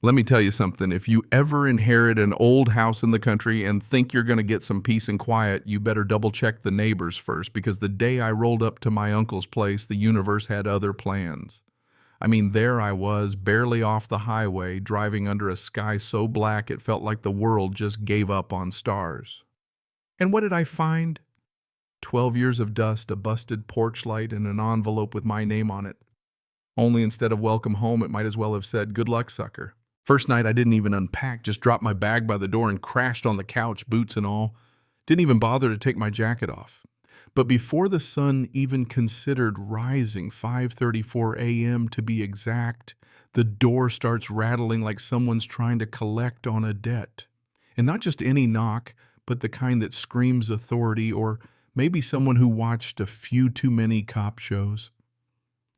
Let me tell you something. If you ever inherit an old house in the country and think you're going to get some peace and quiet, you better double check the neighbors first, because the day I rolled up to my uncle's place, the universe had other plans. I mean, there I was, barely off the highway, driving under a sky so black it felt like the world just gave up on stars. And what did I find? 12 years of dust, a busted porch light, and an envelope with my name on it. Only instead of welcome home, it might as well have said, good luck, sucker. First night I didn't even unpack, just dropped my bag by the door and crashed on the couch, boots and all. Didn't even bother to take my jacket off. But before the sun even considered rising, 5:34 a.m. to be exact, the door starts rattling like someone's trying to collect on a debt. And not just any knock, but the kind that screams authority, or maybe someone who watched a few too many cop shows.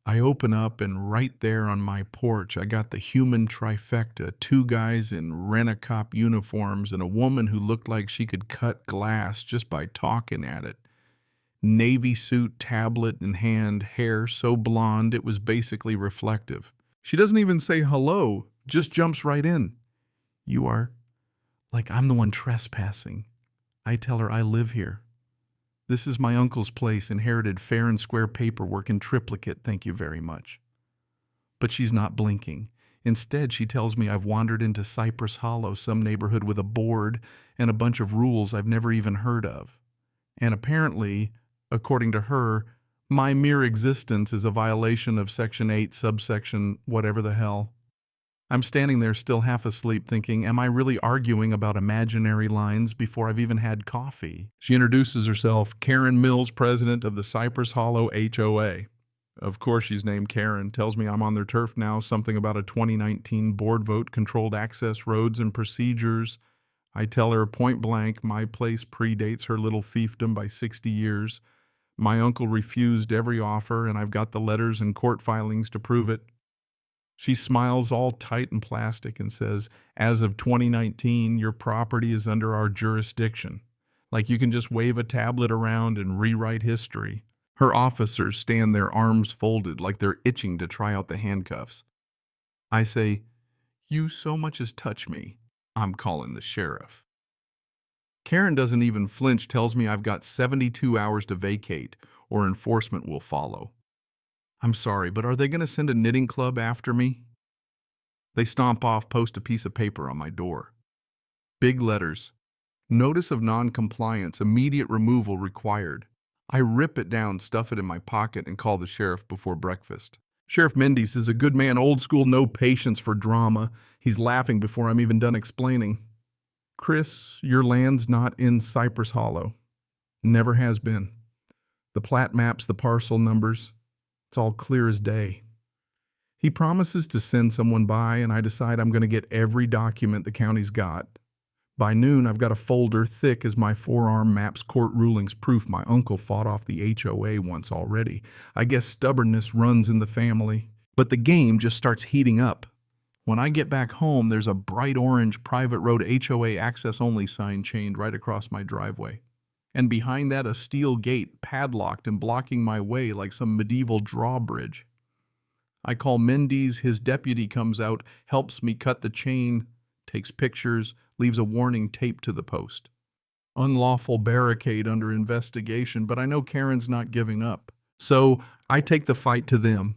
I open up, and right there on my porch, I got the human trifecta, two guys in rent-a-cop uniforms and a woman who looked like she could cut glass just by talking at it. Navy suit, tablet in hand, hair so blonde it was basically reflective. She doesn't even say hello, just jumps right in. You are? Like I'm the one trespassing. I tell her I live here. This is my uncle's place, inherited fair and square paperwork in triplicate, thank you very much. But she's not blinking. Instead, she tells me I've wandered into Cypress Hollow, some neighborhood with a board and a bunch of rules I've never even heard of. And apparently, according to her, my mere existence is a violation of Section 8, subsection whatever the hell. I'm standing there still half asleep thinking, am I really arguing about imaginary lines before I've even had coffee? She introduces herself, Karen Mills, president of the Cypress Hollow HOA. Of course she's named Karen, tells me I'm on their turf now, something about a 2019 board vote, controlled access roads and procedures. I tell her point blank my place predates her little fiefdom by 60 years. My uncle refused every offer, and I've got the letters and court filings to prove it. She smiles all tight and plastic and says, as of 2019, your property is under our jurisdiction. Like you can just wave a tablet around and rewrite history. Her officers stand there, arms folded, like they're itching to try out the handcuffs. I say, you so much as touch me, I'm calling the sheriff. Karen doesn't even flinch, tells me I've got 72 hours to vacate, or enforcement will follow. I'm sorry, but are they going to send a knitting club after me? They stomp off, post a piece of paper on my door. Big letters. Notice of non-compliance, immediate removal required. I rip it down, stuff it in my pocket, and call the sheriff before breakfast. Sheriff Mendes is a good man, old school, no patience for drama. He's laughing before I'm even done explaining. Chris, your land's not in Cypress Hollow. Never has been. The plat maps, the parcel numbers, it's all clear as day. He promises to send someone by, and I decide I'm going to get every document the county's got. By noon, I've got a folder thick as my forearm maps court rulings, proof my uncle fought off the HOA once already. I guess stubbornness runs in the family. But the game just starts heating up. When I get back home, there's a bright orange private road HOA access only sign chained right across my driveway. And behind that, a steel gate padlocked and blocking my way like some medieval drawbridge. I call Mendes, his deputy comes out, helps me cut the chain, takes pictures, leaves a warning taped to the post. Unlawful barricade under investigation, but I know Karen's not giving up. So I take the fight to them.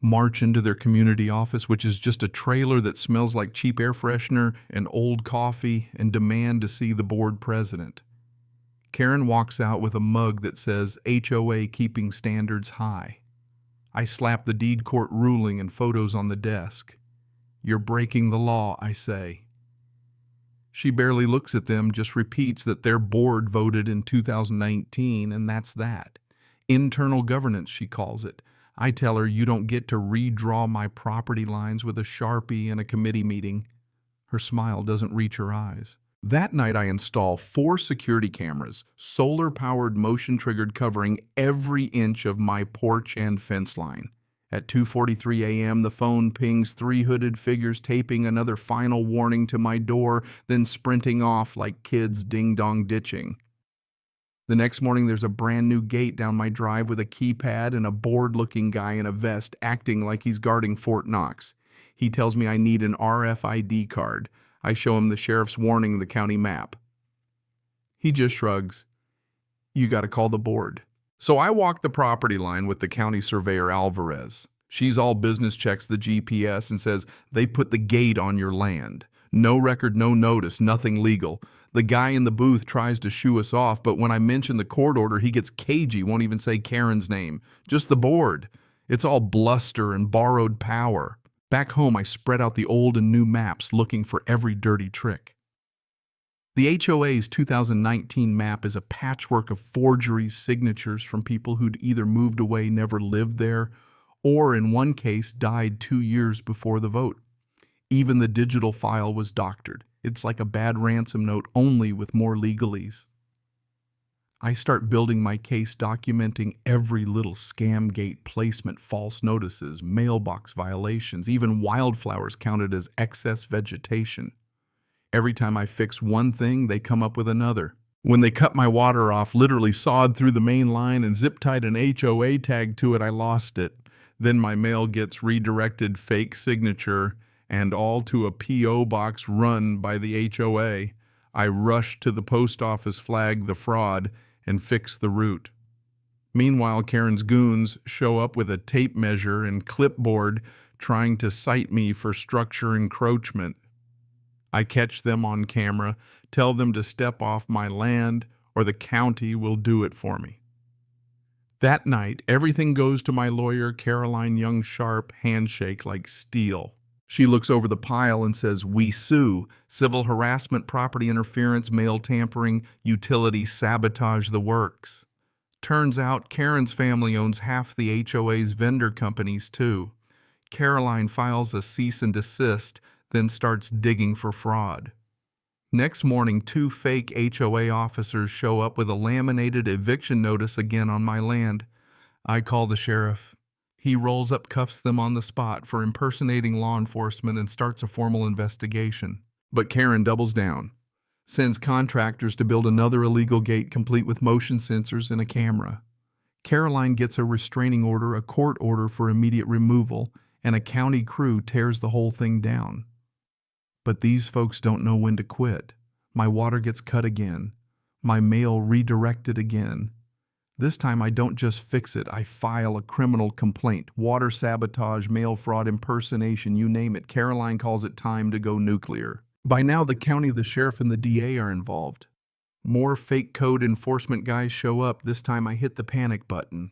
March into their community office, which is just a trailer that smells like cheap air freshener and old coffee, and demand to see the board president. Karen walks out with a mug that says HOA keeping standards high. I slap the deed court ruling and photos on the desk. You're breaking the law, I say. She barely looks at them, just repeats that their board voted in 2019, and that's that. Internal governance, she calls it. I tell her you don't get to redraw my property lines with a Sharpie in a committee meeting. Her smile doesn't reach her eyes. That night I install 4 security cameras, solar-powered, motion-triggered, covering every inch of my porch and fence line. At 2:43 a.m., the phone pings 3 hooded figures, taping another final warning to my door, then sprinting off like kids ding-dong ditching. The next morning, there's a brand new gate down my drive with a keypad and a bored-looking guy in a vest acting like he's guarding Fort Knox. He tells me I need an RFID card. I show him the sheriff's warning, the county map. He just shrugs. You gotta call the board. So I walk the property line with the county surveyor Alvarez. She's all business, checks the GPS and says they put the gate on your land. No record, no notice, nothing legal. The guy in the booth tries to shoo us off, but when I mention the court order, he gets cagey, won't even say Karen's name. Just the board. It's all bluster and borrowed power. Back home, I spread out the old and new maps looking for every dirty trick. The HOA's 2019 map is a patchwork of forgeries, signatures from people who'd either moved away, never lived there, or in one case died 2 years before the vote. Even the digital file was doctored. It's like a bad ransom note, only with more legalese. I start building my case, documenting every little scam gate placement, false notices, mailbox violations, even wildflowers counted as excess vegetation. Every time I fix one thing, they come up with another. When they cut my water off, literally sawed through the main line and zip-tied an HOA tag to it, I lost it. Then my mail gets redirected, fake signature, and all to a P.O. box run by the HOA. I rush to the post office, flag the fraud, and fix the route. Meanwhile, Karen's goons show up with a tape measure and clipboard trying to cite me for structure encroachment. I catch them on camera, tell them to step off my land or the county will do it for me. That night, everything goes to my lawyer, Caroline Young Sharp, handshake like steel. She looks over the pile and says, "We sue. Civil harassment, property interference, mail tampering, utility sabotage, the works." Turns out Karen's family owns half the HOA's vendor companies too. Caroline files a cease and desist, then starts digging for fraud. Next morning, 2 fake HOA officers show up with a laminated eviction notice again on my land. I call the sheriff. He rolls up, cuffs them on the spot for impersonating law enforcement and starts a formal investigation. But Karen doubles down, sends contractors to build another illegal gate complete with motion sensors and a camera. Caroline gets a restraining order, a court order for immediate removal, and a county crew tears the whole thing down. But these folks don't know when to quit. My water gets cut again. My mail redirected again. This time I don't just fix it, I file a criminal complaint. Water sabotage, mail fraud, impersonation, you name it. Caroline calls it time to go nuclear. By now the county, the sheriff, and the DA are involved. More fake code enforcement guys show up. This time I hit the panic button.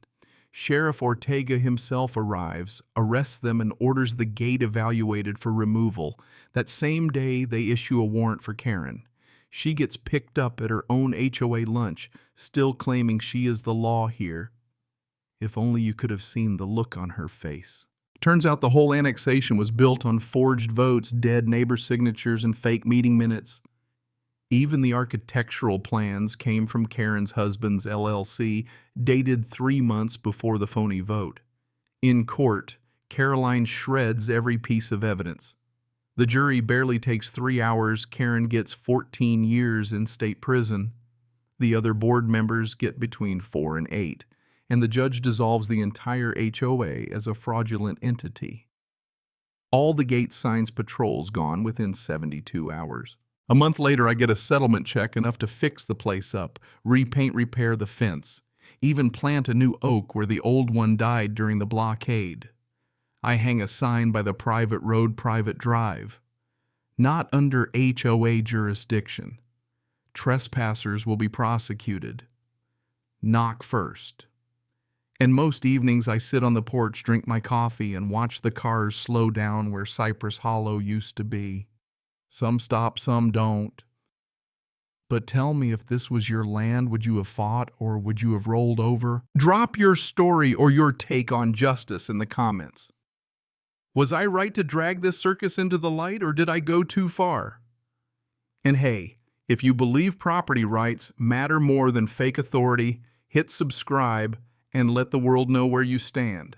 Sheriff Ortega himself arrives, arrests them, and orders the gate evaluated for removal. That same day, they issue a warrant for Karen. She gets picked up at her own HOA lunch, still claiming she is the law here. If only you could have seen the look on her face. Turns out the whole annexation was built on forged votes, dead neighbor signatures, and fake meeting minutes. Even the architectural plans came from Karen's husband's LLC, dated 3 months before the phony vote. In court, Caroline shreds every piece of evidence. The jury barely takes 3 hours. Karen gets 14 years in state prison. The other board members get between 4 and 8, and the judge dissolves the entire HOA as a fraudulent entity. All the gate signs patrols gone within 72 hours. A month later, I get a settlement check enough to fix the place up, repaint, repair the fence, even plant a new oak where the old one died during the blockade. I hang a sign by the private road, private drive. Not under HOA jurisdiction. Trespassers will be prosecuted. Knock first. And most evenings I sit on the porch, drink my coffee, and watch the cars slow down where Cypress Hollow used to be. Some stop, some don't. But tell me, if this was your land, would you have fought or would you have rolled over? Drop your story or your take on justice in the comments. Was I right to drag this circus into the light, or did I go too far? And hey, if you believe property rights matter more than fake authority, hit subscribe and let the world know where you stand.